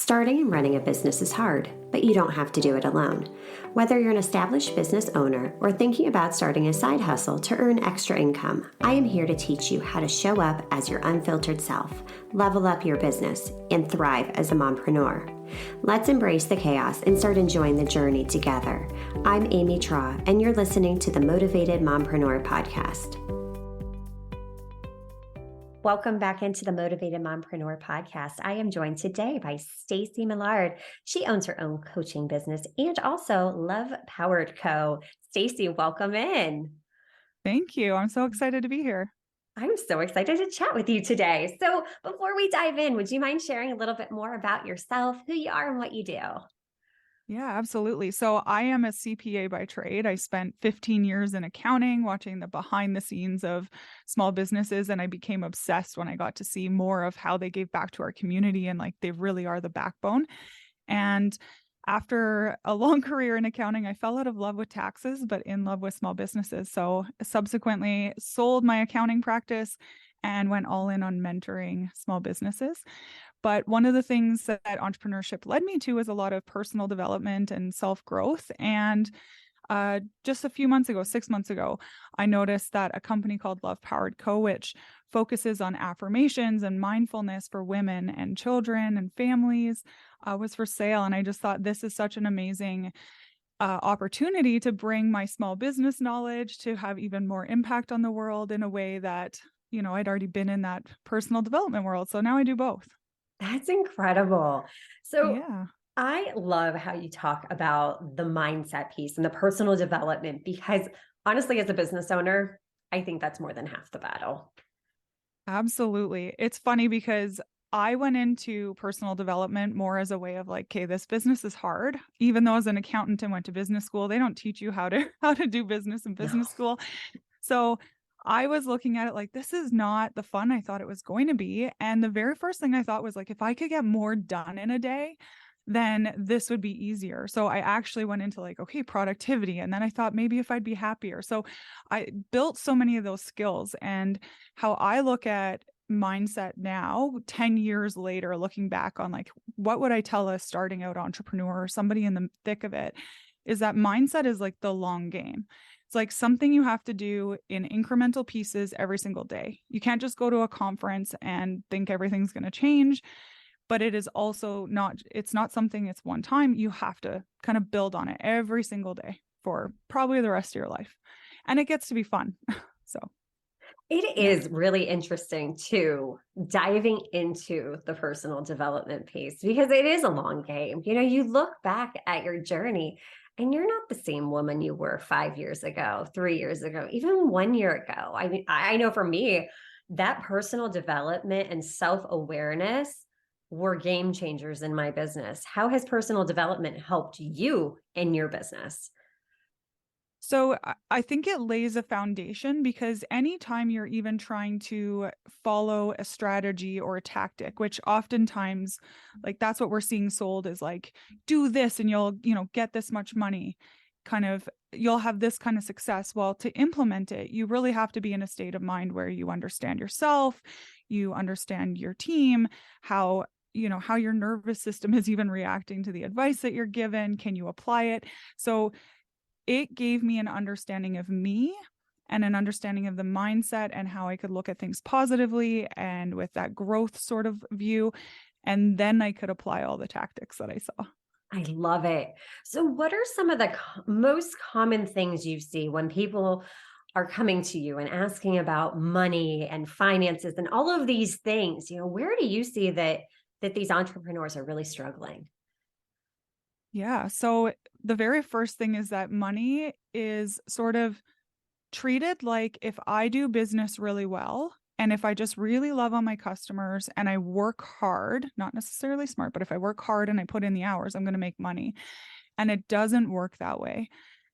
Starting and running a business is hard, but you don't have to do it alone. Whether you're an established business owner or thinking about starting a side hustle to earn extra income, I am here to teach you how to show up as your unfiltered self, level up your business, and thrive as a mompreneur. Let's embrace the chaos and start enjoying the journey together. I'm Amy Traw, and you're listening to the Motivated Mompreneur Podcast. Welcome back into the Motivated Mompreneur Podcast. I am joined today by Staci Millard. She owns her own coaching business and also Love Powered Co. Staci, welcome in. Thank you. I'm so excited to be here. I'm so excited to chat with you today. So before we dive in, would you mind sharing a little bit more about yourself, who you are, and what you do? Yeah, absolutely. So I am a CPA by trade. I spent 15 years in accounting, watching the behind the scenes of small businesses. And I became obsessed when I got to see more of how they gave back to our community and like they really are the backbone. And after a long career in accounting, I fell out of love with taxes, but in love with small businesses. So subsequently sold my accounting practice and went all in on mentoring small businesses. But one of the things that entrepreneurship led me to is a lot of personal development and self-growth. And just a few months ago, 6 months ago, I noticed that a company called Love Powered Co., which focuses on affirmations and mindfulness for women and children and families, was for sale. And I just thought this is such an amazing opportunity to bring my small business knowledge to have even more impact on the world in a way that, you know, I'd already been in that personal development world. So now I do both. That's incredible. So Yeah. I love how you talk about the mindset piece and the personal development, because honestly, as a business owner, I think that's more than half the battle. Absolutely. It's funny because I went into personal development more as a way of like, okay, this business is hard. Even though as an accountant and went to business school, they don't teach you how to do business in business school. So I was looking at it like, this is not the fun I thought it was going to be. And the very first thing I thought was like, if I could get more done in a day, then this would be easier. So I actually went into like, okay, productivity. And then I thought maybe if I'd be happier. So I built so many of those skills. And how I look at mindset now, 10 years later, looking back on like, what would I tell a starting out entrepreneur or somebody in the thick of it, is that mindset is like the long game. It's like something you have to do in incremental pieces every single day. You can't just go to a conference and think everything's going to change, but it is also not, it's not something it's one time. You have to kind of build on it every single day for probably the rest of your life. And it gets to be fun. So it is really interesting too, diving into the personal development piece, because it is a long game. You know, you look back at your journey and you're not the same woman you were 5 years ago, 3 years ago, even 1 year ago. I mean, I know for me, that personal development and self-awareness were game changers in my business. How has personal development helped you in your business? So I think it lays a foundation, because anytime you're even trying to follow a strategy or a tactic, which oftentimes like that's what we're seeing sold is like, do this and you'll, get this much money, kind of, you'll have this kind of success. Well, to implement it, you really have to be in a state of mind where you understand yourself, you understand your team, how your nervous system is even reacting to the advice that you're given. Can you apply it? So it gave me an understanding of me and an understanding of the mindset and how I could look at things positively and with that growth sort of view. And then I could apply all the tactics that I saw. I love it. So what are some of the most common things you see when people are coming to you and asking about money and finances and all of these things? You know, where do you see that these entrepreneurs are really struggling? Yeah. So the very first thing is that money is sort of treated like, if I do business really well, and if I just really love on my customers and I work hard, not necessarily smart, but if I work hard and I put in the hours, I'm going to make money. And it doesn't work that way.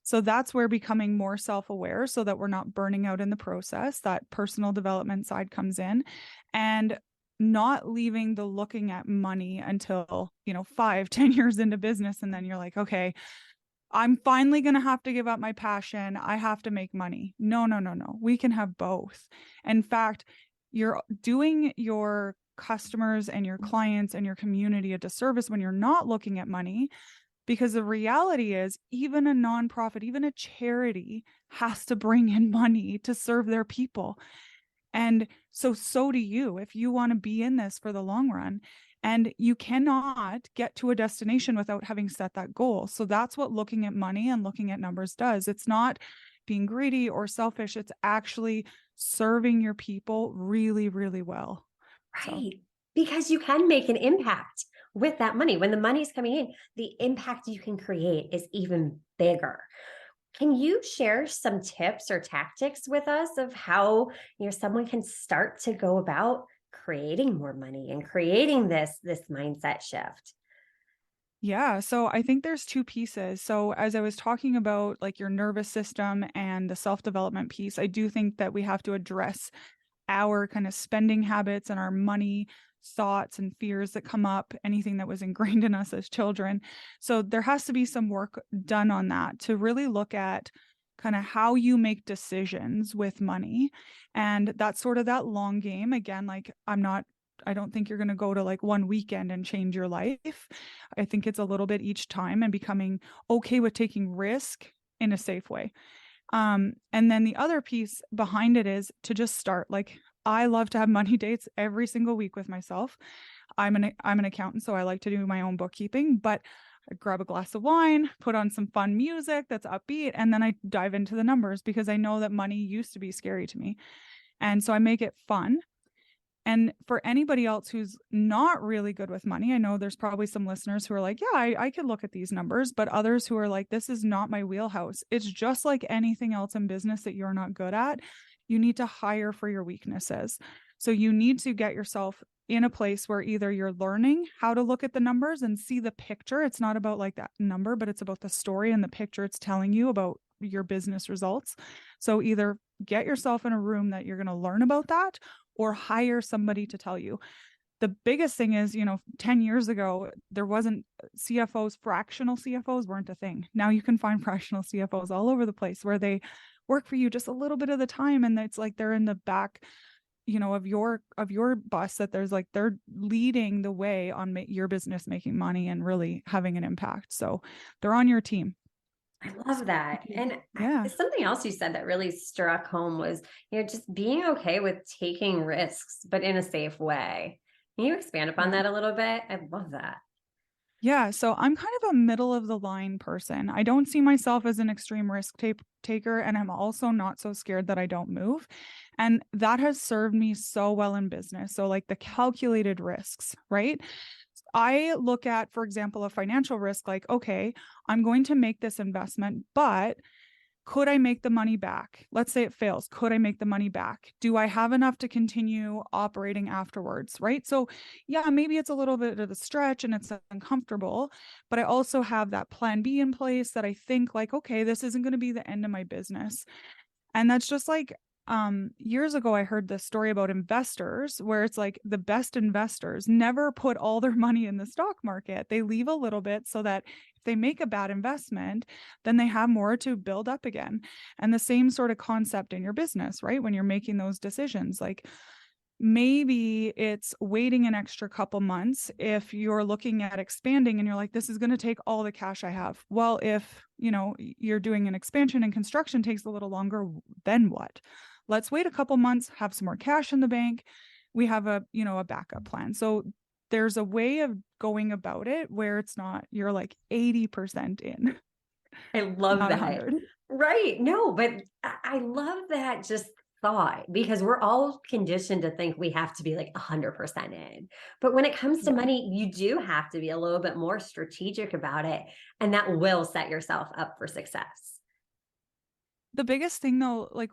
So that's where becoming more self-aware so that we're not burning out in the process, that personal development side comes in, and not leaving the looking at money until, 5-10 years into business. And then you're like, okay, I'm finally going to have to give up my passion. I have to make money. No. We can have both. In fact, you're doing your customers and your clients and your community a disservice when you're not looking at money, because the reality is even a nonprofit, even a charity has to bring in money to serve their people. And so do you if you want to be in this for the long run. And you cannot get to a destination without having set that goal. So that's what looking at money and looking at numbers does. It's not being greedy or selfish. It's actually serving your people really, really well. So Right. Because you can make an impact with that money. When the money's coming in, the impact you can create is even bigger. Can you share some tips or tactics with us of how, someone can start to go about creating more money and creating this mindset shift? yeah, so I think there's two pieces. So as I was talking about like your nervous system and the self-development piece, I do think that we have to address our kind of spending habits and our money thoughts and fears that come up, anything that was ingrained in us as children. So there has to be some work done on that to really look at kind of how you make decisions with money. And that's sort of that long game. Again, like I don't think you're going to go to like one weekend and change your life. I think it's a little bit each time and becoming okay with taking risk in a safe way. And then the other piece behind it is to just start. Like I love to have money dates every single week with myself. I'm an accountant, so I like to do my own bookkeeping, but I grab a glass of wine, put on some fun music that's upbeat, and then I dive into the numbers because I know that money used to be scary to me. And so I make it fun. And for anybody else who's not really good with money, I know there's probably some listeners who are like, yeah, I could look at these numbers, but others who are like, this is not my wheelhouse. It's just like anything else in business that you're not good at. You need to hire for your weaknesses. So you need to get yourself in a place where either you're learning how to look at the numbers and see the picture. It's not about like that number, but it's about the story and the picture it's telling you about your business results. So either get yourself in a room that you're going to learn about that or hire somebody to tell you. The biggest thing is, 10 years ago, there wasn't CFOs, fractional CFOs weren't a thing. Now you can find fractional CFOs all over the place where they work for you just a little bit of the time. And it's like they're in the back, of your bus that there's like, they're leading the way on your business making money and really having an impact. So they're on your team. I love that. And Yeah. something else you said that really struck home was, just being okay with taking risks, but in a safe way. Can you expand upon Yeah. that a little bit? I love that. Yeah, so I'm kind of a middle of the line person. I don't see myself as an extreme risk taker, and I'm also not so scared that I don't move. And that has served me so well in business. So, like the calculated risks, right? I look at, for example, a financial risk like, okay, I'm going to make this investment, but could I make the money back? Let's say it fails. Could I make the money back? Do I have enough to continue operating afterwards? Right. So, yeah, maybe it's a little bit of a stretch and it's uncomfortable, but I also have that plan B in place that I think, like, okay, this isn't going to be the end of my business. And that's just like, years ago, I heard this story about investors where it's like the best investors never put all their money in the stock market. They leave a little bit so that if they make a bad investment, then they have more to build up again. And the same sort of concept in your business, right? When you're making those decisions, like maybe it's waiting an extra couple months if you're looking at expanding and you're like, this is going to take all the cash I have. Well, if you're doing an expansion and construction takes a little longer, then what? Let's wait a couple months, have some more cash in the bank. We have a backup plan. So there's a way of going about it where it's not, you're like 80% in, I love not that. 100. Right. No, but I love that just thought because we're all conditioned to think we have to be like 100% in. But when it comes to Yeah. money, you do have to be a little bit more strategic about it. And that will set yourself up for success. The biggest thing though, like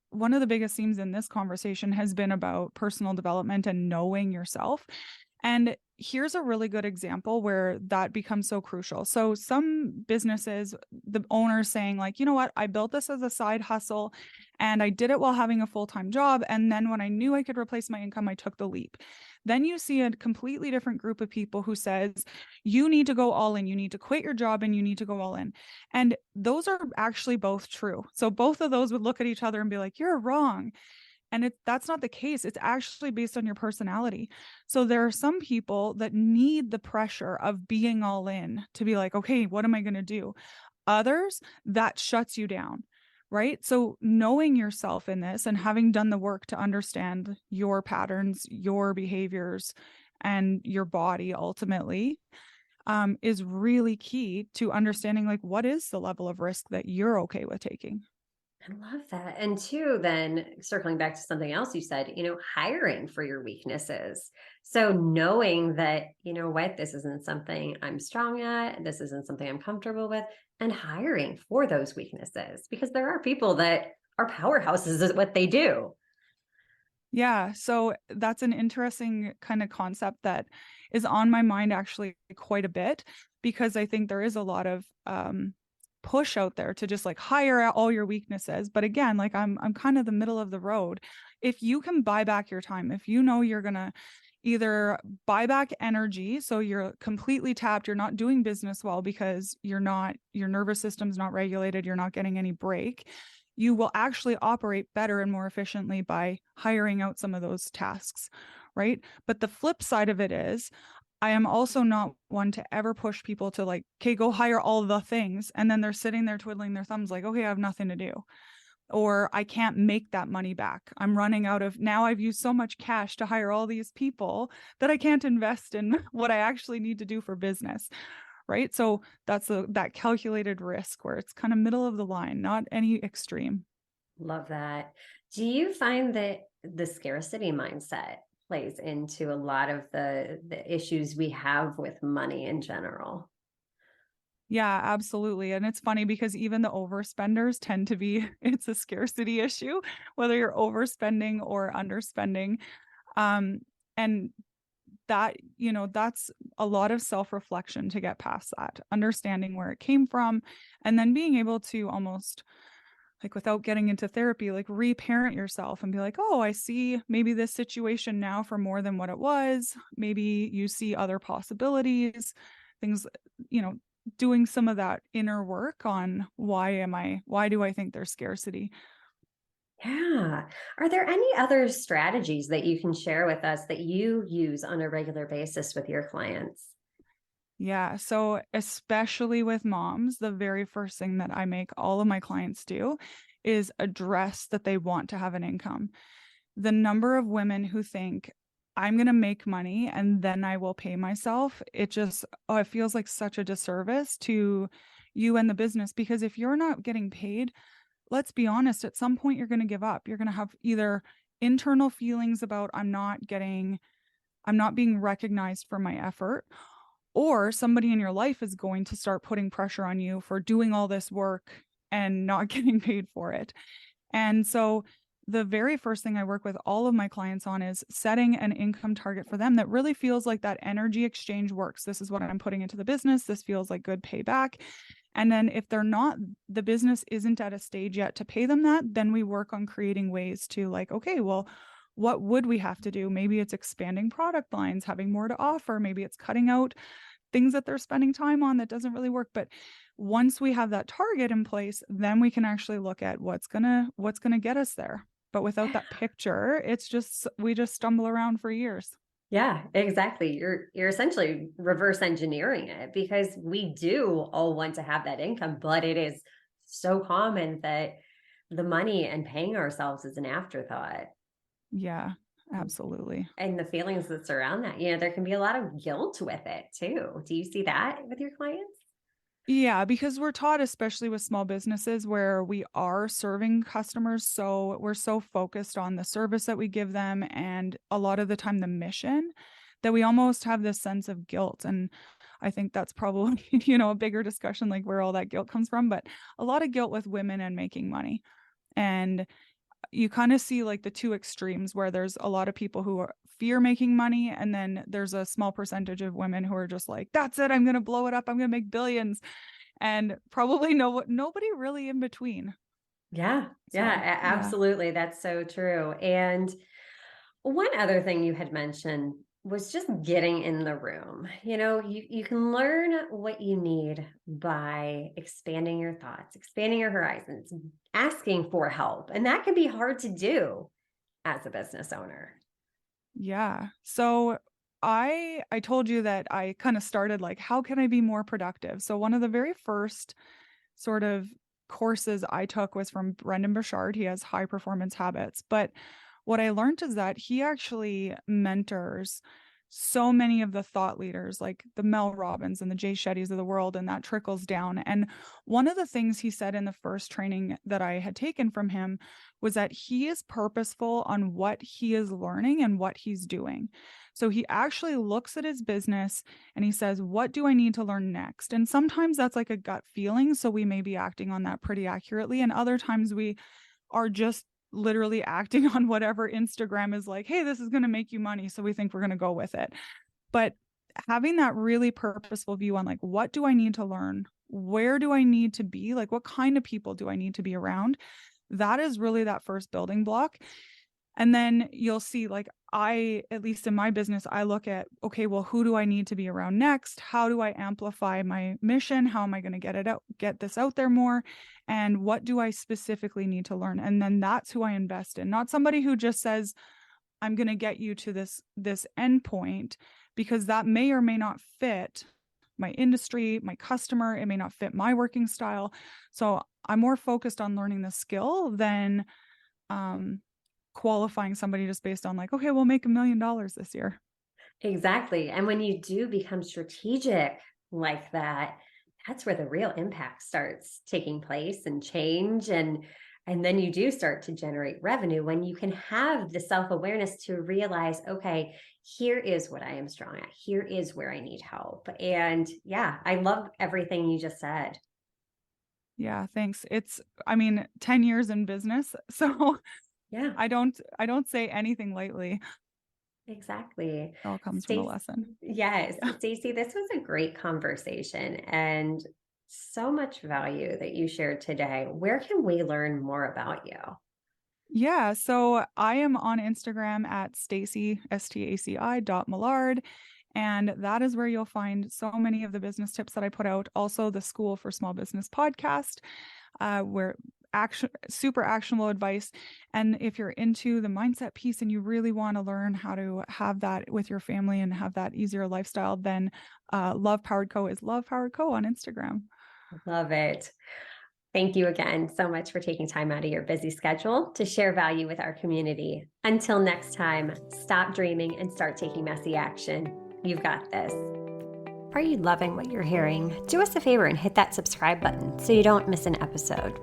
one of the biggest themes in this conversation has been about personal development and knowing yourself. And here's a really good example where that becomes so crucial. So some businesses, the owners saying like, you know what, I built this as a side hustle and I did it while having a full-time job. And then when I knew I could replace my income, I took the leap. Then you see a completely different group of people who says, you need to go all in, you need to quit your job and you need to go all in. And those are actually both true. So both of those would look at each other and be like, you're wrong. And that's not the case. It's actually based on your personality. So there are some people that need the pressure of being all in to be like, okay, what am I going to do? Others, that shuts you down, right? So knowing yourself in this and having done the work to understand your patterns, your behaviors, and your body ultimately, is really key to understanding like what is the level of risk that you're okay with taking. I love that. And two, then circling back to something else you said, hiring for your weaknesses. So knowing that, what, this isn't something I'm strong at, this isn't something I'm comfortable with, and hiring for those weaknesses, because there are people that are powerhouses at what they do. Yeah, so that's an interesting kind of concept that is on my mind actually quite a bit, because I think there is a lot of push out there to just like hire out all your weaknesses. But again, like I'm kind of the middle of the road. If you can buy back your time, if you know you're gonna either buy back energy, so you're completely tapped, you're not doing business well because your nervous system's not regulated, you're not getting any break, you will actually operate better and more efficiently by hiring out some of those tasks, right? But the flip side of it is, I am also not one to ever push people to like, okay, go hire all the things. And then they're sitting there twiddling their thumbs, like, okay, I have nothing to do. Or I can't make that money back. I'm running out of, now I've used so much cash to hire all these people that I can't invest in what I actually need to do for business. Right. So that's that calculated risk where it's kind of middle of the line, not any extreme. Love that. Do you find that the scarcity mindset plays into a lot of the issues we have with money in general? Yeah, absolutely. And it's funny because even the overspenders tend to be, it's a scarcity issue, whether you're overspending or underspending. Um, and that, that's a lot of self-reflection to get past that, understanding where it came from, and then being able to almost like without getting into therapy, like reparent yourself and be like, oh, I see maybe this situation now for more than what it was. Maybe you see other possibilities, things, you know, doing some of that inner work on why do I think there's scarcity? Yeah. Are there any other strategies that you can share with us that you use on a regular basis with your clients? Yeah. So, especially with moms, the very first thing that I make all of my clients do is address that they want to have an income. The number of women who think, I'm going to make money and then I will pay myself, it feels like such a disservice to you and the business. Because if you're not getting paid, let's be honest, at some point you're going to give up. You're going to have either internal feelings about, I'm not being recognized for my effort, or somebody in your life is going to start putting pressure on you for doing all this work and not getting paid for it. And so the very first thing I work with all of my clients on is setting an income target for them that really feels like that energy exchange works. This is what I'm putting into the business. This feels like good payback. And then if the business isn't at a stage yet to pay them that, then we work on creating ways to like, okay, well, what would we have to do? Maybe it's expanding product lines, having more to offer. Maybe it's cutting out things that they're spending time on that doesn't really work. But once we have that target in place, then we can actually look at what's gonna get us there. But without that picture, we just stumble around for years. Yeah, exactly. You're essentially reverse engineering it, because we do all want to have that income, but it is so common that the money and paying ourselves is an afterthought. Yeah, absolutely. And the feelings that surround that, there can be a lot of guilt with it too. Do you see that with your clients? Yeah, because we're taught, especially with small businesses where we are serving customers, so we're so focused on the service that we give them and a lot of the time the mission, that we almost have this sense of guilt. And I think that's probably, a bigger discussion, like where all that guilt comes from, but a lot of guilt with women and making money. And you kind of see like the two extremes where there's a lot of people who fear making money, and then there's a small percentage of women who are just like, that's it, I'm going to blow it up, I'm going to make billions, and probably nobody really in between. Yeah, yeah, So yeah. absolutely. That's so true. And one other thing you had mentioned was just getting in the room. You can learn what you need by expanding your thoughts, expanding your horizons, asking for help. And that can be hard to do. as a business owner? Yeah. So I told you that I kind of started like, how can I be more productive? So one of the very first sort of courses I took was from Brendan Burchard. He has High Performance Habits. But what I learned is that he actually mentors so many of the thought leaders like the Mel Robbins and the Jay Shettys of the world, and that trickles down. And one of the things he said in the first training that I had taken from him was that he is purposeful on what he is learning and what he's doing. So he actually looks at his business and he says, what do I need to learn next? And sometimes that's like a gut feeling. So we may be acting on that pretty accurately. And other times we are just literally acting on whatever Instagram is like, hey, this is going to make you money. So we think we're going to go with it. But having that really purposeful view on like, what do I need to learn? Where do I need to be? Like, what kind of people do I need to be around? That is really that first building block. And then you'll see, like, at least in my business, I look at, okay, well, who do I need to be around next? How do I amplify my mission? How am I going to get this out there more? And what do I specifically need to learn? And then that's who I invest in, not somebody who just says, I'm going to get you to this end point, because that may or may not fit my industry, my customer. It may not fit my working style. So I'm more focused on learning the skill than, qualifying somebody just based on like, okay, we'll make $1 million this year. Exactly. And when you do become strategic like that, that's where the real impact starts taking place and change. And then you do start to generate revenue when you can have the self-awareness to realize, okay, here is what I am strong at. Here is where I need help. And yeah, I love everything you just said. Yeah, thanks. It's, I mean, 10 years in business. So Yeah. I don't say anything lightly. Exactly. It all comes from a Stacy, lesson. yes, Yeah. Stacy, this was a great conversation and so much value that you shared today. Where can we learn more about you? Yeah. So I am on Instagram at Staci, Staci.Millard. And that is where you'll find so many of the business tips that I put out. Also, the School for Small Business podcast, where super actionable advice. And if you're into the mindset piece and you really want to learn how to have that with your family and have that easier lifestyle, then Love Powered Co is Love Powered Co on Instagram. Love it. Thank you again so much for taking time out of your busy schedule to share value with our community. Until next time, stop dreaming and start taking messy action. You've got this. Are you loving what you're hearing? Do us a favor and hit that subscribe button so you don't miss an episode.